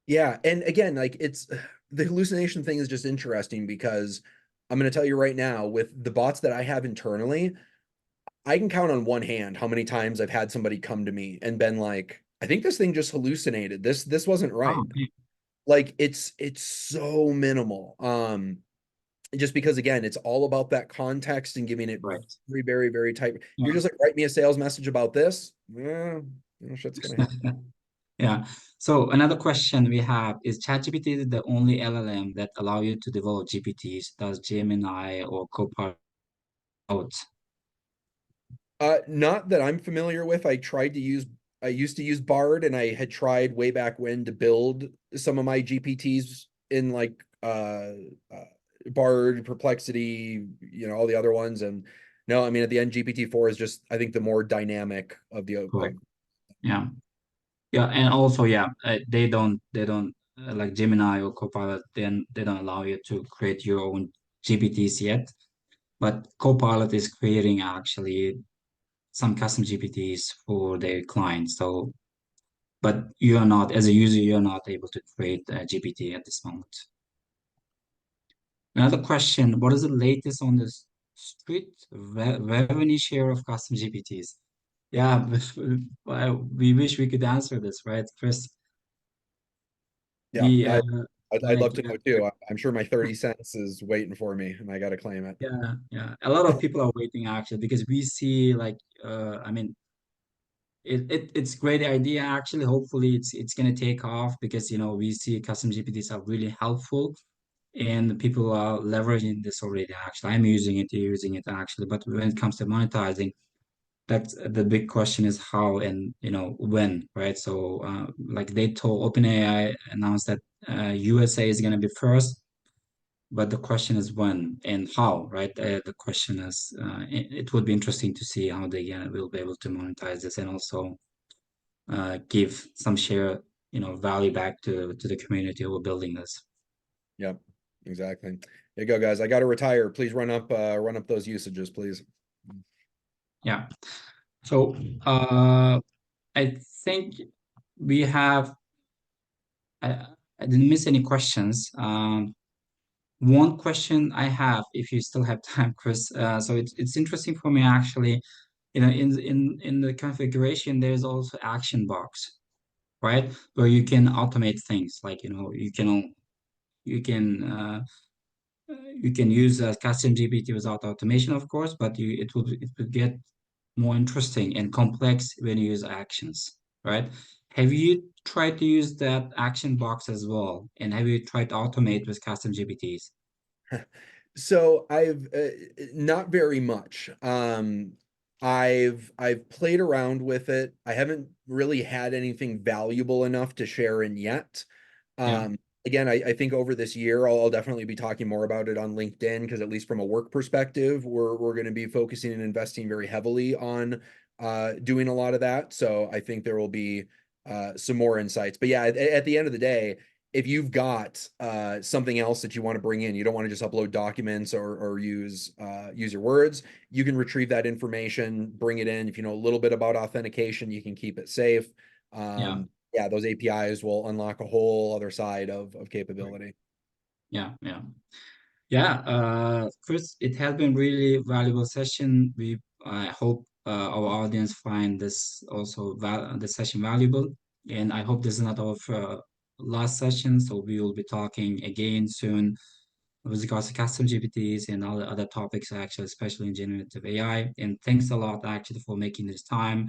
Yeah, and again, like it's the hallucination thing is just interesting because I'm going to tell you right now with the bots that I have internally, I can count on one hand how many times I've had somebody come to me and been like, I think this thing just hallucinated. This wasn't Oh, right. okay. Like it's so minimal. Just because again, it's all about that context and giving it Right. very, very, very tight. You're Yeah. just like, write me a sales message about this. Yeah, shit's gonna happen. Yeah. So another question we have is, ChatGPT the only LLM that allow you to develop GPTs? Does Gemini or Copilot? Not that I'm familiar with. I used to use Bard, and I had tried way back when to build some of my GPTs in like uh Bard, Perplexity, all the other ones. And no, I mean at the end, GPT-4 is just I think the more dynamic of the Correct. Yeah. Yeah, and also, yeah, they don't like Gemini or Copilot. Then they don't allow you to create your own GPTs yet. But Copilot is creating actually some custom GPTs for their clients. So, but you are not, as a user, you're not able to create a GPT at this moment. Another question: what is the latest on the street revenue share of custom GPTs? Yeah, well, we wish we could answer this, right, Chris? Yeah, We I'd like love to know too. I'm sure my 30 cents is waiting for me, and I got to claim it. yeah, a lot of people are waiting actually because we see like I mean it's great idea actually. Hopefully it's gonna take off because we see custom GPTs are really helpful and people are leveraging this already actually. I'm using it actually, but when it comes to monetizing, that's the big question is how and when, right? So like they told OpenAI announced that USA is gonna be first, but the question is when and how, right? The question is, it would be interesting to see how they will be able to monetize this and also give some share, value back to the community who are building this. Yep, exactly. There you go, guys. I got to retire. Please run up those usages, please. Yeah. So I think we have. I, I didn't miss any questions. One question I have, if you still have time, Chris. So it's interesting for me actually. In the configuration, there's also action box, right? Where you can automate things like you can you can use a custom GPT without automation, of course, but it would get more interesting and complex when you use actions, right? Have you tried to use that action box as well? And have you tried to automate with custom GPTs? So I've not very much. I've played around with it. I haven't really had anything valuable enough to share in yet. Yeah, Again, I think over this year I'll definitely be talking more about it on LinkedIn because at least from a work perspective, we're going to be focusing and investing very heavily on doing a lot of that. So I think there will be some more insights. But yeah, at the end of the day, if you've got something else that you want to bring in, you don't want to just upload documents or use your words. You can retrieve that information, bring it in. If you know a little bit about authentication, you can keep it safe. yeah, Yeah, those APIs will unlock a whole other side of right. capability. Yeah, yeah. Yeah, Chris, it has been really valuable session. I hope our audience find this also the session valuable, and I hope this is not our last session. So we will be talking again soon with regards to custom GPTs and all the other topics, actually, especially in generative AI. And thanks a lot, actually, for making this time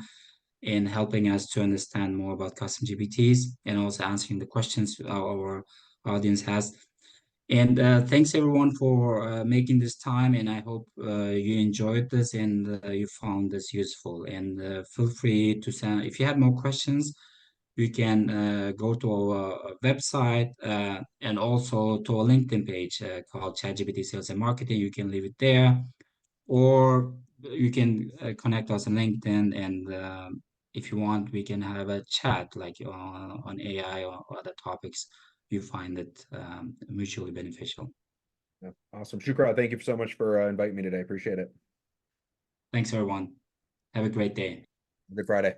and helping us to understand more about custom GPTs and also answering the questions our audience has. And thanks everyone for making this time. And I hope you enjoyed this and you found this useful. And feel free to send, if you have more questions, you can go to our website and also to our LinkedIn page called ChatGPT Sales and Marketing. You can leave it there, or you can connect us on LinkedIn. And if you want, we can have a chat like on AI or other topics you find it mutually beneficial. Yeah, awesome. Shukra, thank you so much for inviting me today. Appreciate it. Thanks, everyone. Have a great day. Good Friday.